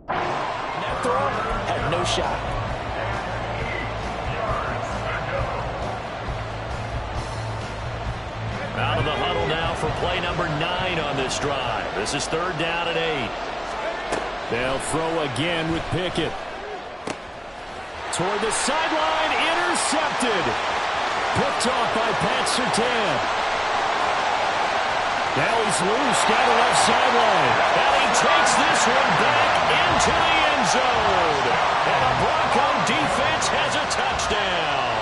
That throw had no shot. Out of the huddle now for play number 9 on this drive. This is 3rd down and 8. They'll throw again with Pickett. Toward the sideline, intercepted. Picked off by Pat Surtain. Now he's loose down the left sideline. And he takes this one back into the end zone. And the Bronco defense has a touchdown.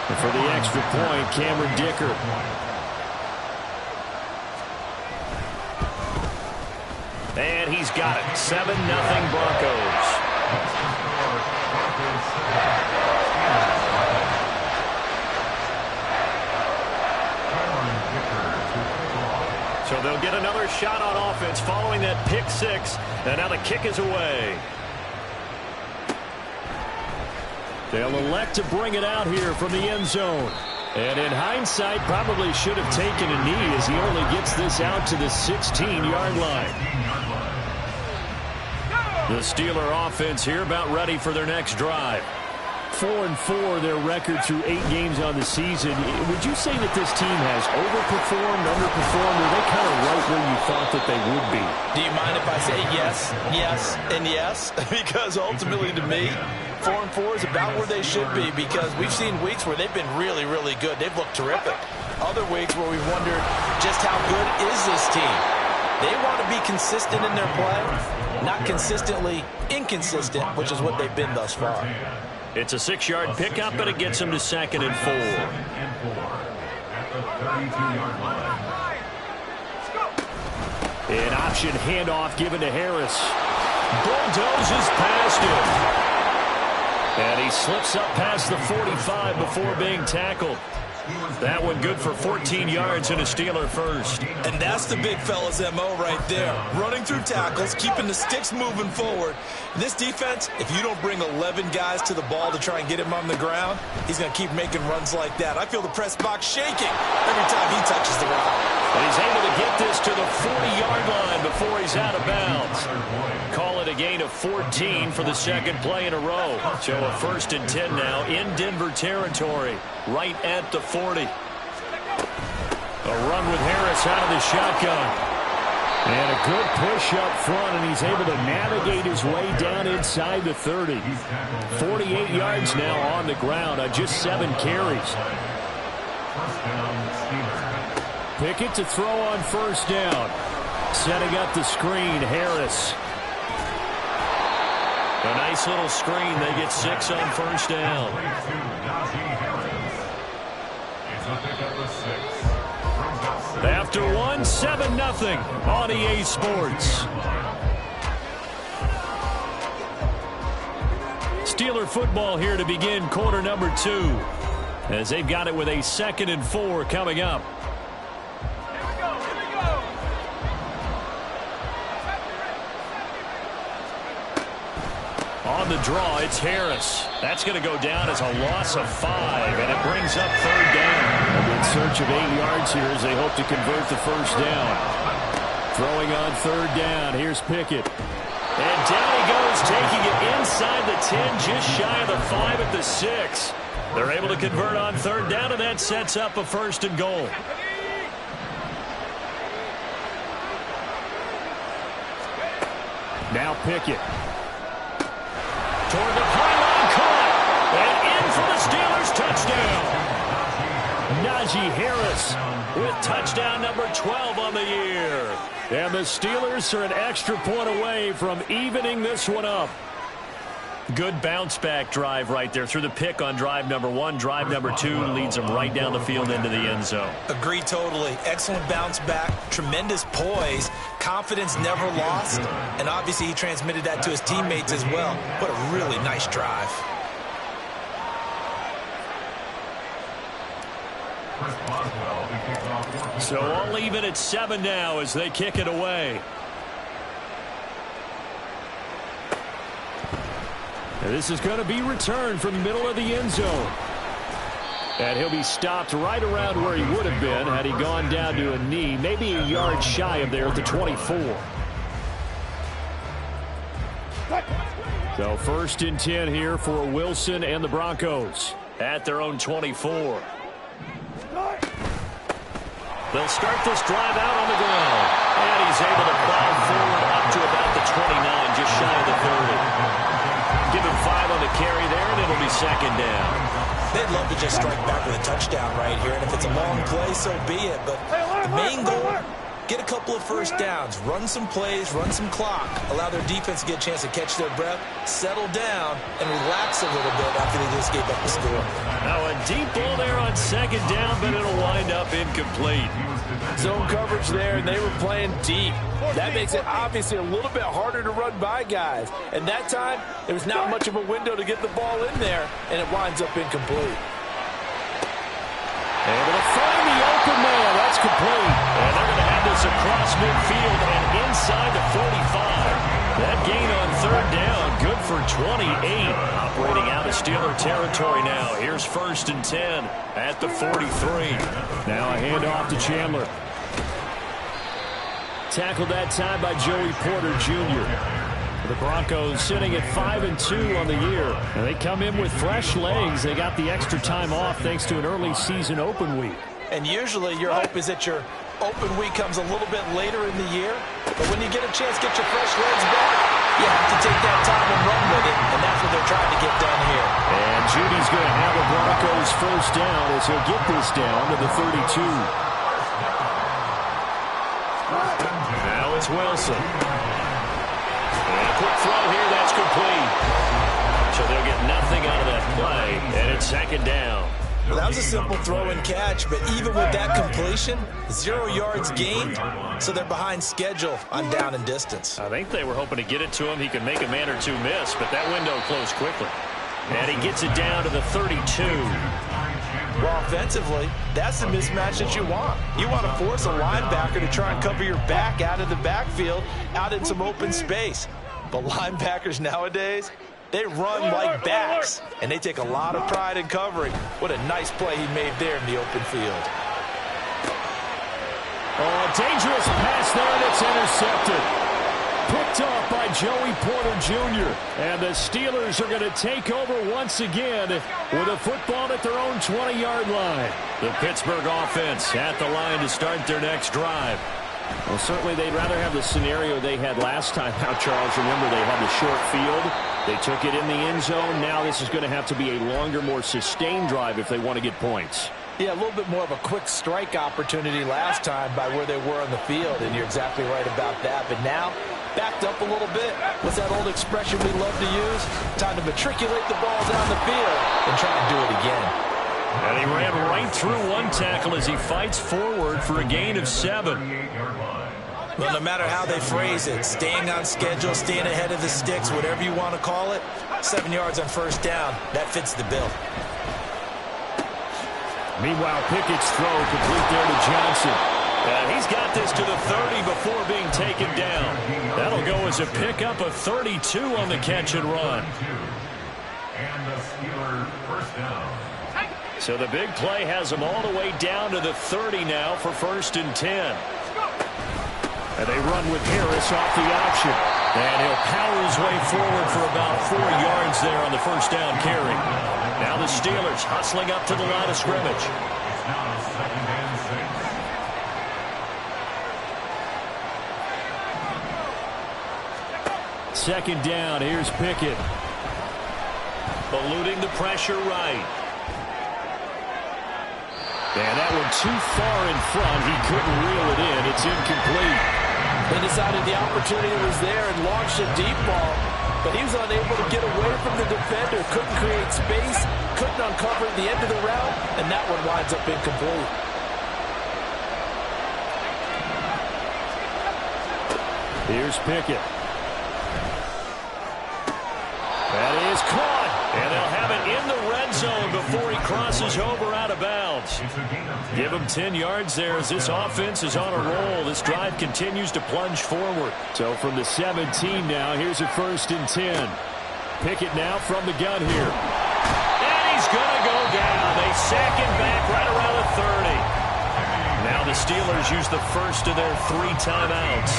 And for the extra point, Cameron Dicker. And he's got it. 7-0 Broncos. So they'll get another shot on offense following that pick 6. And now the kick is away. They'll elect to bring it out here from the end zone. And in hindsight, probably should have taken a knee as he only gets this out to the 16-yard line. The Steeler offense here about ready for their next drive. 4-4 their record through 8 games on the season. Would you say that this team has overperformed, underperformed, or are they kind of right where you thought that they would be? Do you mind if I say yes, yes, and yes? Because ultimately to me, 4-4 is about where they should be, because we've seen weeks where they've been really, really good. They've looked terrific. Other weeks where we've wondered just how good is this team. They want to be consistent in their play, not consistently inconsistent, which is what they've been thus far. It's a 6-yard pickup, but it gets them to 2nd and 4. An option handoff given to Harris. Bulldozes past him. And he slips up past the 45 before being tackled. That one good for 14 yards and a Steeler first. And that's the big fella's MO right there. Running through tackles, keeping the sticks moving forward. This defense, if you don't bring 11 guys to the ball to try and get him on the ground, he's going to keep making runs like that. I feel the press box shaking every time he touches the rock. And he's able to get this to the 40-yard line before he's out of bounds. Call it a gain of 14 for the 2nd play in a row. So a 1st and 10 now in Denver territory, right at the 40. A run with Harris out of the shotgun. And a good push up front, and he's able to navigate his way down inside the 30. 48 yards now on the ground on just 7 carries. Pickett to throw on 1st down. Setting up the screen, Harris. A nice little screen. They get 6 on 1st down. After 1, 7-0 on EA Sports. Steeler football here to begin quarter number 2. As they've got it with a 2nd and 4 coming up. On the draw, it's Harris. That's going to go down as a loss of 5, and it brings up 3rd down. In search of 8 yards here as they hope to convert the 1st down. Throwing on 3rd down, here's Pickett. And down he goes, taking it inside the 10, just shy of the 5 at the 6. They're able to convert on 3rd down, and that sets up a 1st and goal. Now Pickett. Toward the pylon, caught, and in for the Steelers touchdown. Najee Harris with touchdown number 12 on the year. And the Steelers are an extra point away from evening this one up. Good bounce-back drive right there through the pick on drive number 1. Drive number 2 leads them right down the field into the end zone. Agree totally. Excellent bounce back. Tremendous poise. Confidence never lost. And obviously he transmitted that to his teammates as well. What a really nice drive. So all even at 7 now as they kick it away. And this is going to be returned from the middle of the end zone. And he'll be stopped right around where he would have been had he gone down to a knee, maybe a yard shy of there at the 24. So 1st and 10 here for Wilson and the Broncos at their own 24. They'll start this drive out on the ground. And he's able to plow forward up to about the 29, just shy of the 30. Give him 5 on the carry there, and it'll be 2nd down. They'd love to just strike back with a touchdown right here, and if it's a long play, so be it. But the main goal, get a couple of first downs, run some plays, run some clock, allow their defense to get a chance to catch their breath, settle down, and relax a little bit after they just gave up the score. Now a deep ball there on 2nd down, but it'll wind up incomplete. Zone coverage there, and they were playing deep. That makes it obviously a little bit harder to run by guys. And that time, there was not much of a window to get the ball in there, and it winds up incomplete. Able to find the open man. That's complete. And they're going to have this across midfield and inside the 45. That gain on 3rd down, good for 28. Operating out of Steeler territory now. Here's 1st and 10 at the 43. Now a handoff to Chandler. Tackled that time by Joey Porter Jr. The Broncos sitting at 5-2 on the year. And they come in with fresh legs. They got the extra time off thanks to an early season open week. And usually your hope is that your open week comes a little bit later in the year. But when you get a chance to get your fresh legs back, you have to take that time and run with it. And that's what they're trying to get done here. And Judy's going to have the Broncos 1st down as he'll get this down to the 32. Now it's Wilson. And a quick throw here, that's complete. So they'll get nothing out of that play, and it's 2nd down. Well, that was a simple throw and catch, but even with that completion, 0 yards gained, so they're behind schedule on down and distance. I think they were hoping to get it to him. He could make a man or two miss, but that window closed quickly. And he gets it down to the 32. Well, offensively, that's the mismatch that you want. You want to force a linebacker to try and cover your back out of the backfield, out in some open space. But linebackers nowadays, they run like backs, and they take a lot of pride in covering. What a nice play he made there in the open field. Oh, a dangerous pass there, and it's intercepted. Picked off by Joey Porter Jr. And the Steelers are going to take over once again with a football at their own 20-yard line. The Pittsburgh offense at the line to start their next drive. Well, certainly they'd rather have the scenario they had last time out, Charles. Remember, they had the short field. They took it in the end zone. Now this is going to have to be a longer, more sustained drive if they want to get points. Yeah, a little bit more of a quick strike opportunity last time by where they were on the field, and you're exactly right about that. But now, backed up a little bit. What's that old expression we love to use? Time to matriculate the ball down the field and try to do it again. And he ran right through one tackle as he fights forward for a gain of 7. Well, no matter how they phrase it, staying on schedule, staying ahead of the sticks, whatever you want to call it, 7 yards on 1st down, that fits the bill. Meanwhile, Pickett's throw complete there to Johnson. And he's got this to the 30 before being taken down. That'll go as a pickup of 32 on the catch and run. And the Steelers 1st down. So the big play has them all the way down to the 30 now for 1st and 10. And they run with Harris off the option. And he'll power his way forward for about 4 yards there on the 1st down carry. Now the Steelers hustling up to the line of scrimmage. It's now 2nd and 6. 2nd down, here's Pickett. Eluding the pressure right. And that one too far in front. He couldn't reel it in. It's incomplete. They decided the opportunity was there and launched a deep ball, but he was unable to get away from the defender. Couldn't create space, couldn't uncover at the end of the route, and that one winds up incomplete. Here's Pickett. That is caught. And they'll have it in the red zone before he crosses over out of bounds. Give him 10 yards there as this offense is on a roll. This drive continues to plunge forward. So from the 17 now, here's a 1st and 10. Pickett now from the gun here. And he's going to go down. They sack him back right around the 30. Now the Steelers use the first of their 3 timeouts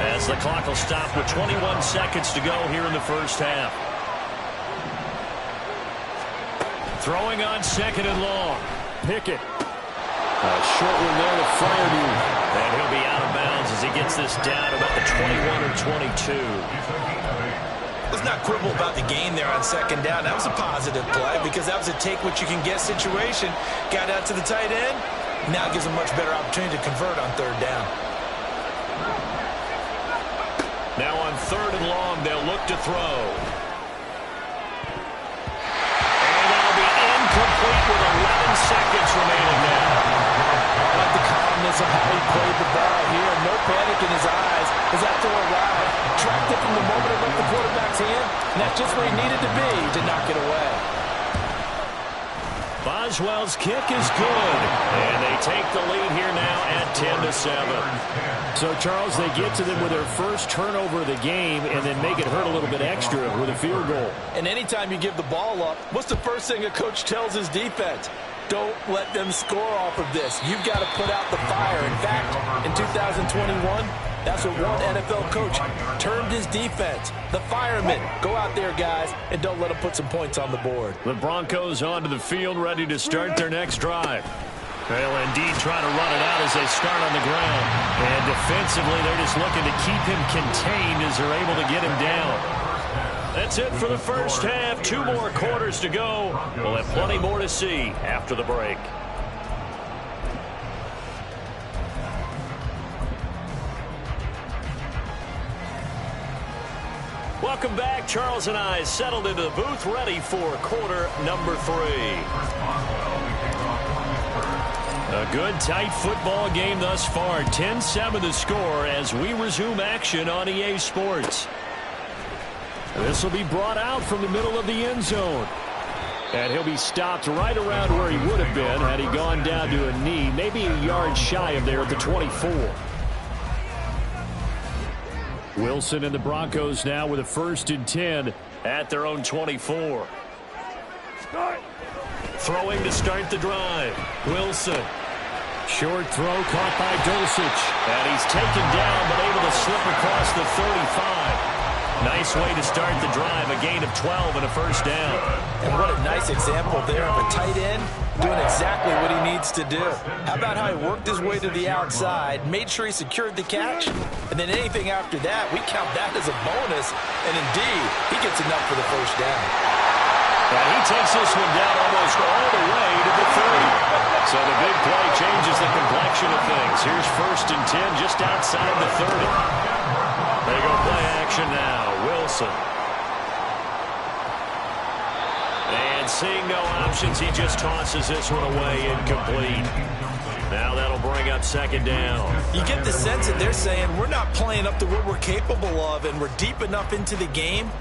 as the clock will stop with 21 seconds to go here in the first half. Throwing on 2nd and long. Pickett. A short one there to Fryermuth. And he'll be out of bounds as he gets this down about the 21 or 22. Let's not quibble about the gain there on 2nd down. That was a positive play because that was a take-what-you-can-get situation. Got out to the tight end. Now gives a much better opportunity to convert on 3rd down. Now on 3rd and long, they'll look to throw. And that'll be incomplete with 11 seconds remaining now. I like the calmness of how he played the ball here. No panic in his eyes as that throw arrived. Tracked it from the moment it left the quarterback's hand, and that's just where he needed to be to knock it away. Boswell's kick is good, and they take the lead here now at 10-7. So, Charles, they get to them with their first turnover of the game and then make it hurt a little bit extra with a field goal. And anytime you give the ball up, what's the first thing a coach tells his defense? Don't let them score off of this. You've got to put out the fire. In fact, in 2021, that's what one NFL coach termed his defense. The firemen. Go out there, guys, and don't let them put some points on the board. The Broncos onto the field, ready to start their next drive. They'll indeed try to run it out as they start on the ground. And defensively, they're just looking to keep him contained as they're able to get him down. That's it for the first half. 2 more quarters to go. We'll have plenty more to see after the break. Welcome back. Charles and I settled into the booth, ready for quarter number 3. A good, tight football game thus far. 10-7 the score as we resume action on EA Sports. This will be brought out from the middle of the end zone. And he'll be stopped right around where he would have been had he gone down to a knee, maybe a yard shy of there at the 24. Wilson and the Broncos now with a 1st and 10 at their own 24. Throwing to start the drive. Wilson. Short throw caught by Dulcich. And he's taken down but able to slip across the 35. Nice way to start the drive. A gain of 12 and a 1st down. And what a nice example there of a tight end doing exactly what he needs to do. How about how he worked his way to the outside, made sure he secured the catch, and then anything after that, we count that as a bonus. And indeed, he gets enough for the 1st down. And he takes this one down almost all the way to the 30. So the big play changes the complexion of things. Here's 1st and 10 just outside the 30. They go play action now. Wilson. And seeing no options, he just tosses this one away incomplete. Now that'll bring up 2nd down. You get the sense that they're saying we're not playing up to what we're capable of, and we're deep enough into the game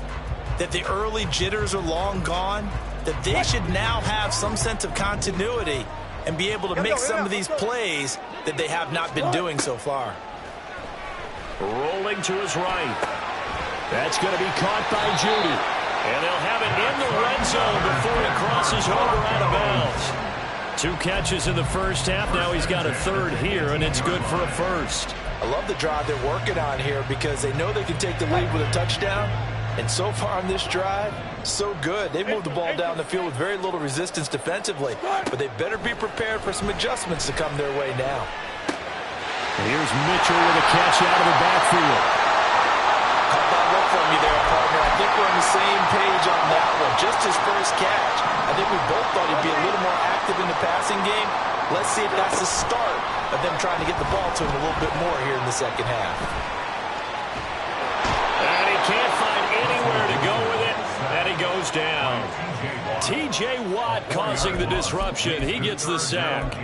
that the early jitters are long gone, that they should now have some sense of continuity and be able to make some of these plays that they have not been doing so far. Rolling to his right. That's going to be caught by Judy. And they'll have it in the red zone before he crosses over out of bounds. 2 catches in the first half. Now he's got a 3rd here, and it's good for a 1st. I love the drive they're working on here because they know they can take the lead with a touchdown. And so far on this drive, so good. They've moved the ball down the field with very little resistance defensively. But they better be prepared for some adjustments to come their way now. Here's Mitchell with a catch out of the backfield. Caught that look from you there, partner. I think we're on the same page on that one. Just his first catch. I think we both thought he'd be a little more active in the passing game. Let's see if that's the start of them trying to get the ball to him a little bit more here in the second half. And he can't find anywhere to go with it. And he goes down. T.J. Watt causing the disruption. He gets the sack.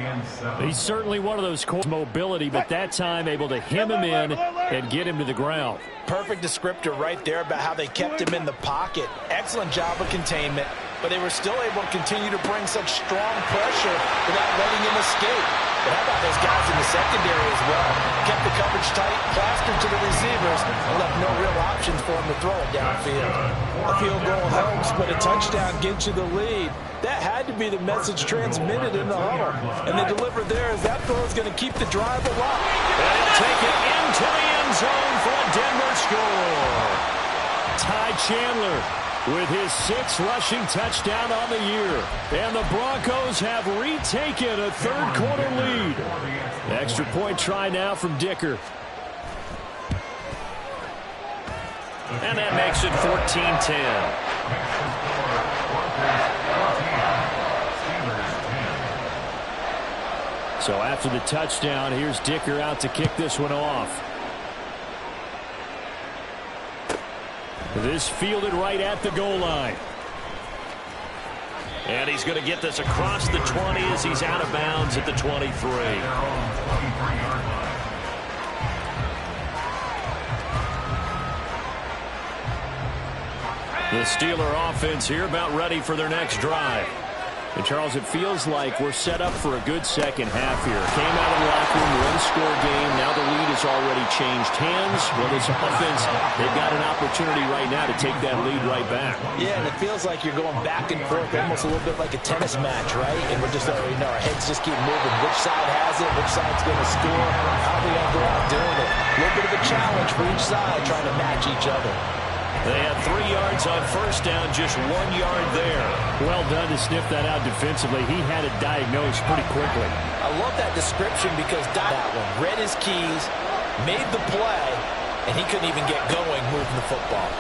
He's certainly one of those core mobility, but that time able to hem him in and get him to the ground. Perfect descriptor right there about how they kept him in the pocket. Excellent job of containment. but they were still able to continue to bring such strong pressure without letting him escape. But how about those guys in the secondary as well? Kept the coverage tight, plastered to the receivers, and left no real options for him to throw it downfield. A field goal helps, but a touchdown gets you the lead. That had to be the message transmitted in the huddle. And they delivered there as that throw is going to keep the drive alive. And he'll take it into the end zone for a Denver score. Ty Chandler with his 6th rushing touchdown on the year. And the Broncos have retaken a third-quarter lead. Extra point try now from Dicker. And that makes it 14-10. So after the touchdown, here's Dicker out to kick this one off. This fielded right at the goal line. And he's going to get this across the 20 as he's out of bounds at the 23. The Steeler offense here about ready for their next drive. And, Charles, it feels like we're set up for a good second half here. Came out of the locker room, one-score game. Now the lead has already changed hands. Well, this offense, they've got an opportunity right now to take that lead right back. Yeah, and it feels like you're going back and forth, almost a little bit like a tennis match, right? And we're just, our heads just keep moving. Which side has it? Which side's going to score? How are they going to go out doing it? A little bit of a challenge for each side, trying to match each other. They had 3 yards on first down, just 1 yard there. Well done to sniff that out defensively. He had it diagnosed pretty quickly. I love that description because that one read his keys, made the play, and he couldn't even get going moving the football.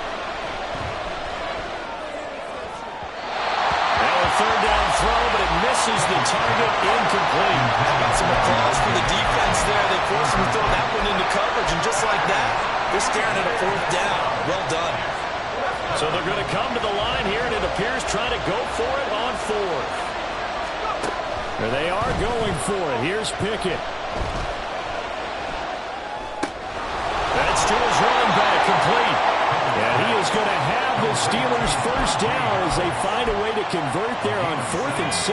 Now a third down throw, but it misses the target, incomplete. How about some applause for the defense there? They forced him to throw that one into coverage, and just like that, they're staring at a 4th down. Well done. So they're going to come to the line here, and it appears trying to go for it on 4th. There they are going for it. Here's Pickett. That's to his running back, complete. And he is going to have the Steelers' first down as they find a way to convert there on 4th and 6.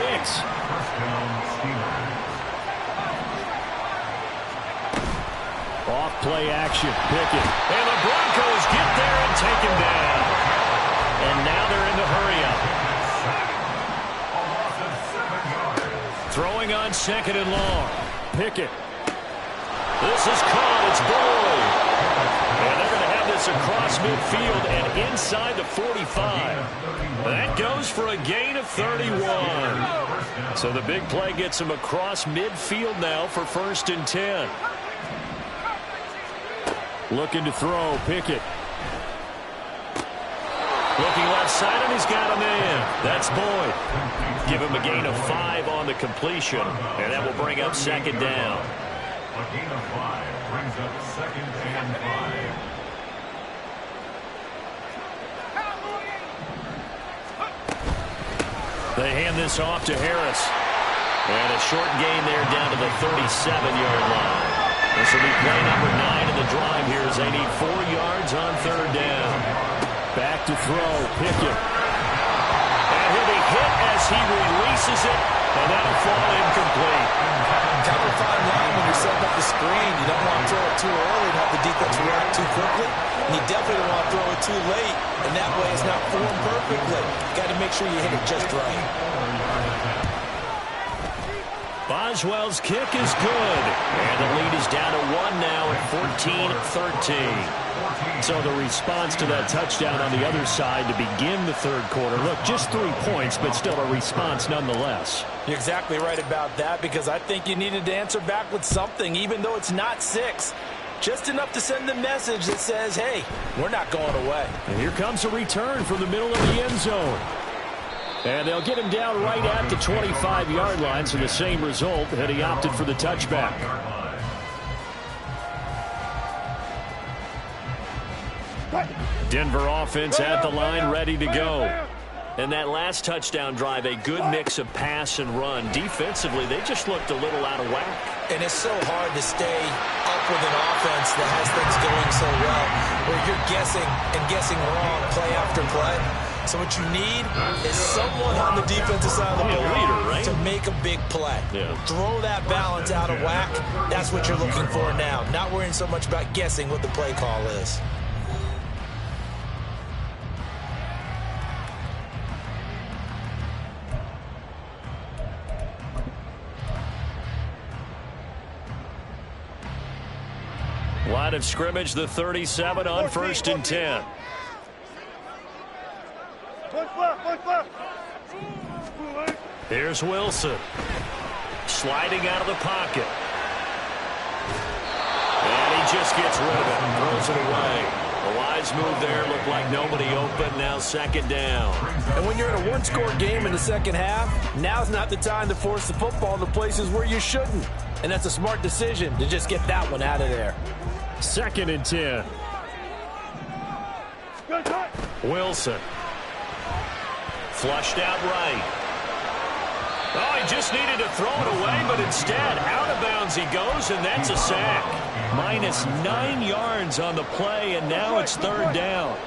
Off play action, Pickett. And the Broncos get there and take him down. And now they're in the hurry-up. Throwing on 2nd and long. Pickett. This is caught. It's Boyd. And they're going to have this across midfield and inside the 45. That goes for a gain of 31. So the big play gets him across midfield now for 1st and 10. Looking to throw, Pickett. Looking left side, and he's got a man. That's Boyd. Give him a gain of 5 on the completion, and that will bring up 2nd down. A gain of 5 brings up 2nd and 5. They hand this off to Harris. And a short gain there down to the 37-yard line. This will be play number 9 in the drive here as they need 4 yards on 3rd down. Back to throw, Pickett. And he'll be hit as he releases it, and that'll fall incomplete. Kind of a fine line when you're setting up the screen. You don't want to throw it too early and have the defense react too quickly. And you definitely don't want to throw it too late, and that way it's not formed perfectly. Got to make sure you hit it just right. Boswell's kick is good. And the lead is down to 1 now at 14-13. So the response to that touchdown on the other side to begin the 3rd quarter. Look, just 3 points, but still a response nonetheless. You're exactly right about that, because I think you needed to answer back with something, even though it's not 6. Just enough to send the message that says, hey, we're not going away. And here comes a return from the middle of the end zone. And they'll get him down right at the 25-yard line, so the same result, and he opted for the touchback. Denver offense at the line, ready to go. And that last touchdown drive, a good mix of pass and run. Defensively, they just looked a little out of whack. And it's so hard to stay up with an offense that has things going so well, where you're guessing and guessing wrong play after play. So what you need is someone on the defensive side of the ball leader, right? to make a big play. Yeah. Throw that balance out of whack. That's what you're looking for now. Not worrying so much about guessing what the play call is. Line of scrimmage, the 37 on 1st and 10. Here's Wilson. Sliding out of the pocket. And he just gets rid of it and throws it away. A wise move there. Looked like nobody open. Now 2nd down. And when you're in a one-score game in the second half, now's not the time to force the football in the places where you shouldn't. And that's a smart decision to just get that one out of there. 2nd and 10. Wilson. Flushed out right. Oh, he just needed to throw it away, but instead, out of bounds he goes, and that's a sack. Minus 9 yards on the play, and now it's 3rd down.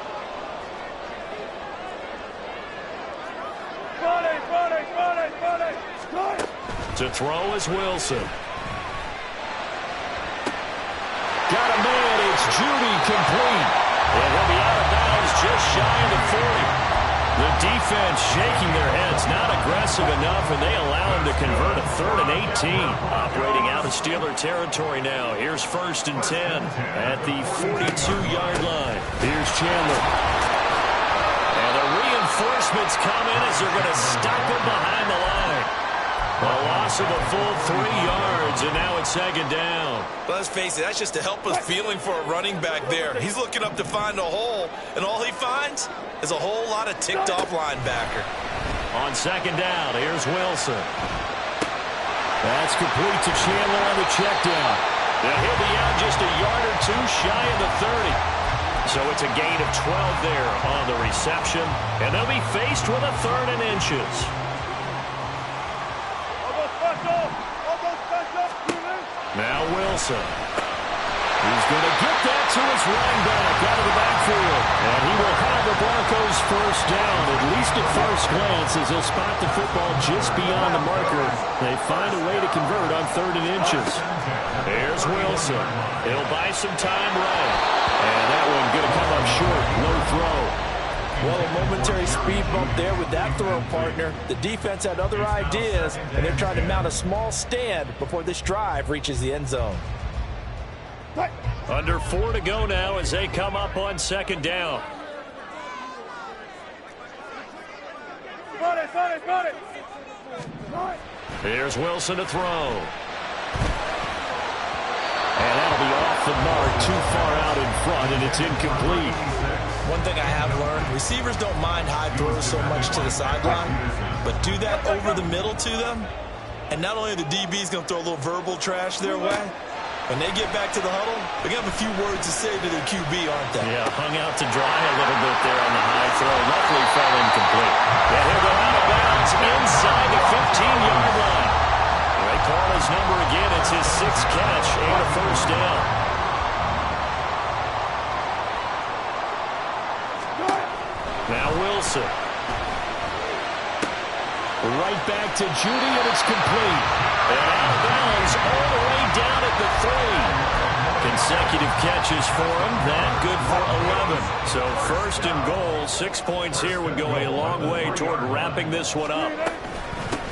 To throw is Wilson. Got a man, it's Judy, complete. And he'll be out of bounds just shy of the 40. The defense shaking their heads, not aggressive enough, and they allow him to convert a 3rd and 18. Operating out of Steeler territory now. Here's 1st and 10 at the 42-yard line. Here's Chandler. And the reinforcements come in as they're going to stop him behind the line. A loss of a full 3 yards, and now it's 2nd down. Well, let's face it, that's just a helpless feeling for a running back there. He's looking up to find a hole, and all he finds is a whole lot of ticked-off linebacker. On 2nd down, here's Wilson. That's complete to Chandler on the check down. And he'll be out just a yard or two shy of the 30. So it's a gain of 12 there on the reception, and they'll be faced with a 3rd and inches. Now Wilson. He's going to get that to his running back out of the backfield. And he will have the Broncos 1st down, at least at first glance, as he'll spot the football just beyond the marker. They find a way to convert on 3rd and inches. There's Wilson. He'll buy some time right. And that one going to come up short. Low throw. Well, a momentary speed bump there with that throw, partner. The defense had other ideas, and they're trying to mount a small stand before this drive reaches the end zone. Under 4 to go now as they come up on 2nd down. Here's Wilson to throw. And that'll be off the mark, too far out in front, and it's incomplete. One thing I have learned, receivers don't mind high throws so much to the sideline, but do that over the middle to them, and not only are the DBs going to throw a little verbal trash their way, when they get back to the huddle, they're going to have a few words to say to their QB, aren't they? Yeah, hung out to dry a little bit there on the high throw. Luckily fell incomplete. And he'll go out of bounds inside the 15-yard line. They call his number again. It's his 6th catch and a 1st down. Now Wilson. Right back to Judy, and it's complete. And out of bounds all the way down at the 3. Consecutive catches for him. That good for 11. So 1st and goal. 6 points here would go a long way toward wrapping this one up.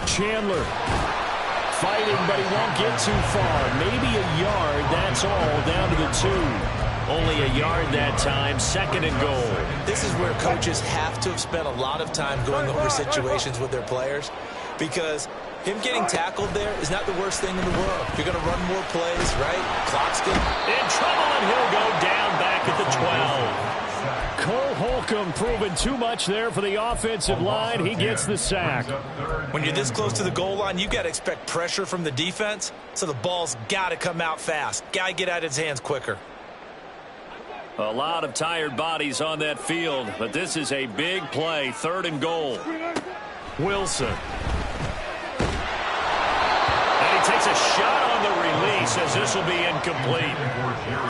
Chandler fighting, but he won't get too far. Maybe a yard, that's all, down to the 2. Only a yard that time, 2nd and goal. This is where coaches have to have spent a lot of time going over situations with their players, because him getting tackled there is not the worst thing in the world. You're going to run more plays, right? Clock's good. In trouble, and he'll go down back at the 12. Cole Holcomb proving too much there for the offensive line. He gets the sack. When you're this close to the goal line, you've got to expect pressure from the defense, so the ball's got to come out fast. Got to get out of his hands quicker. A lot of tired bodies on that field, but this is a big play. 3rd and goal. Wilson. And he takes a shot on the release. says this will be incomplete.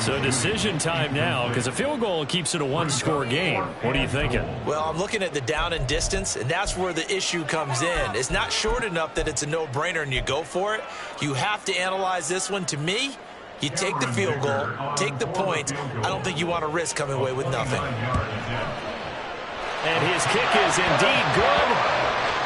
So decision time now, because a field goal keeps it a one-score game. What are you thinking? Well, I'm looking at the down and distance, and that's where the issue comes in. It's not short enough that it's a no-brainer and you go for it. You have to analyze this one. To me, you take the field goal, take the points. I don't think you want to risk coming away with nothing. And his kick is indeed good.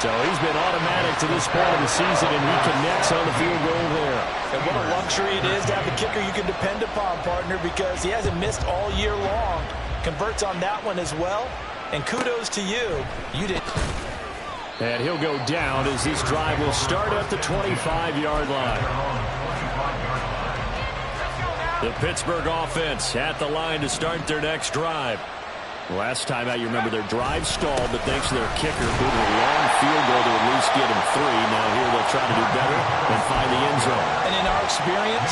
So he's been automatic to this point of the season, and he connects on the field goal there. And what a luxury it is to have a kicker you can depend upon, partner, because he hasn't missed all year long. Converts on that one as well. And kudos to you. You did. And he'll go down as this drive will start at the 25-yard line. The Pittsburgh offense at the line to start their next drive. Last time out, you remember their drive stalled, but thanks to their kicker, who did a long field goal to at least get him 3. Now here they'll try to do better and find the end zone. And in our experience,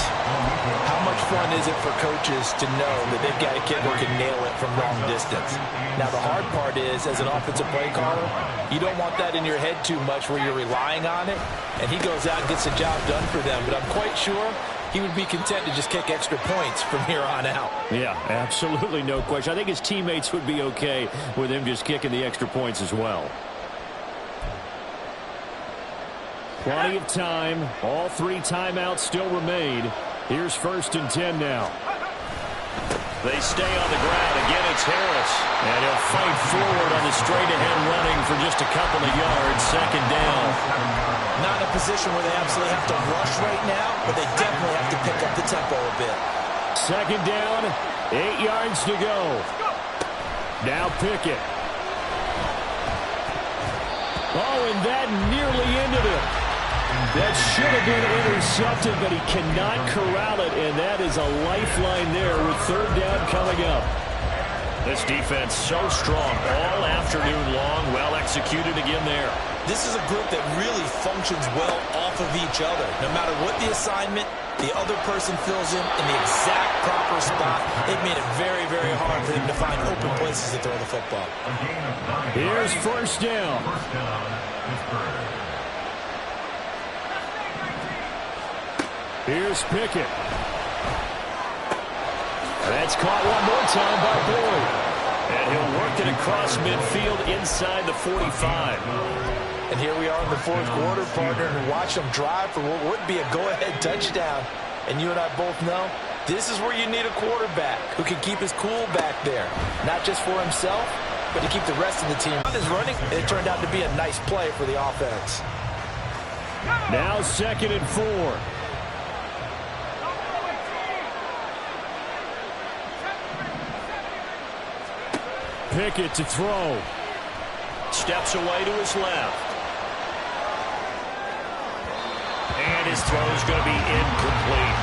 how much fun is it for coaches to know that they've got a kicker who can nail it from long distance? Now, the hard part is, as an offensive play caller, you don't want that in your head too much where you're relying on it, and he goes out and gets the job done for them. But I'm quite sure he would be content to just kick extra points from here on out. Yeah, absolutely no question. I think his teammates would be okay with him just kicking the extra points as well. Plenty of time. All 3 timeouts still remain. Here's 1st and 10 now. They stay on the ground. Again, it's Harris. And he'll fight forward on the straight-ahead running for just a couple of yards. 2nd down. Not in a position where they absolutely have to rush right now, but they definitely have to pick up the tempo a bit. 2nd down, 8 yards to go. Now Pickett. Oh, and that nearly ended it. That should have been intercepted, but he cannot corral it, and that is a lifeline there with 3rd down coming up. This defense so strong all afternoon long, well executed again there. This is a group that really functions well off of each other. No matter what the assignment, the other person fills in the exact proper spot. It made it very, very hard for them to find open places to throw the football. Here's 1st down. Here's Pickett. That's caught one more time by Boyd. And he'll work it across midfield inside the 45. And here we are in the 4th quarter, partner, and watch them drive for what would be a go-ahead touchdown. And you and I both know this is where you need a quarterback who can keep his cool back there. Not just for himself, but to keep the rest of the team on his running. It turned out to be a nice play for the offense. Now 2nd and 4. Pickett to throw. Steps away to his left. And his throw is going to be incomplete.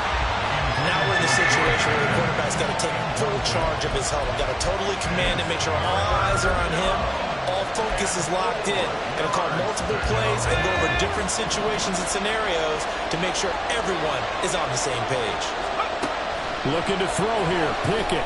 Now we're in the situation where the quarterback's got to take full charge of his helmet. Got to totally command and make sure all eyes are on him. All focus is locked in. Going to call multiple plays and go over different situations and scenarios to make sure everyone is on the same page. Looking to throw here. Pickett.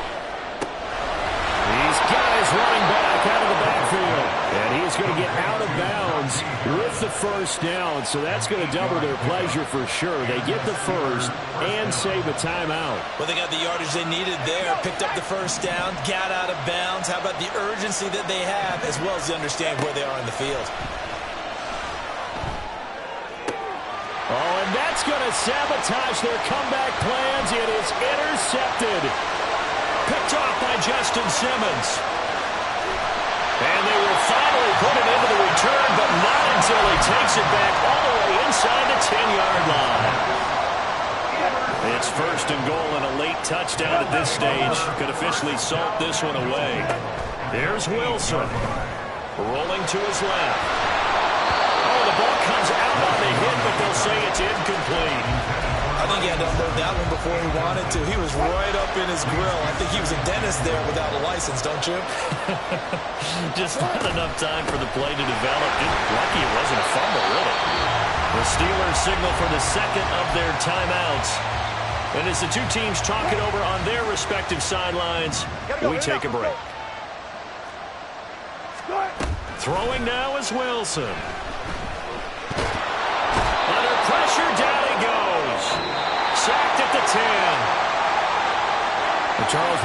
He's got his running back out of the backfield. And he's going to get out of bounds with the 1st down. So that's going to double their pleasure for sure. They get the 1st and save a timeout. Well, they got the yardage they needed there. Picked up the 1st down. Got out of bounds. How about the urgency that they have as well as the understanding where they are in the field? Oh, and that's going to sabotage their comeback plans. It is intercepted. Picked off by Justin Simmons. And they will finally put it into the return, but not until he takes it back all the way inside the 10-yard line. It's 1st and goal and a late touchdown at this stage. Could officially salt this one away. There's Wilson. Rolling to his left. Oh, the ball comes out on the hit, but they'll say it's incomplete. I think he had to unload that one before he wanted to. He was right up in his grill. I think he was a dentist there without a license, don't you? Just not enough time for the play to develop. Lucky it wasn't a fumble, really. The Steelers signal for the 2nd of their timeouts. And as the two teams talk it over on their respective sidelines, we take a break. Throwing now is Wilson. Under pressure, down he goes. sacked at the 10. And Charles,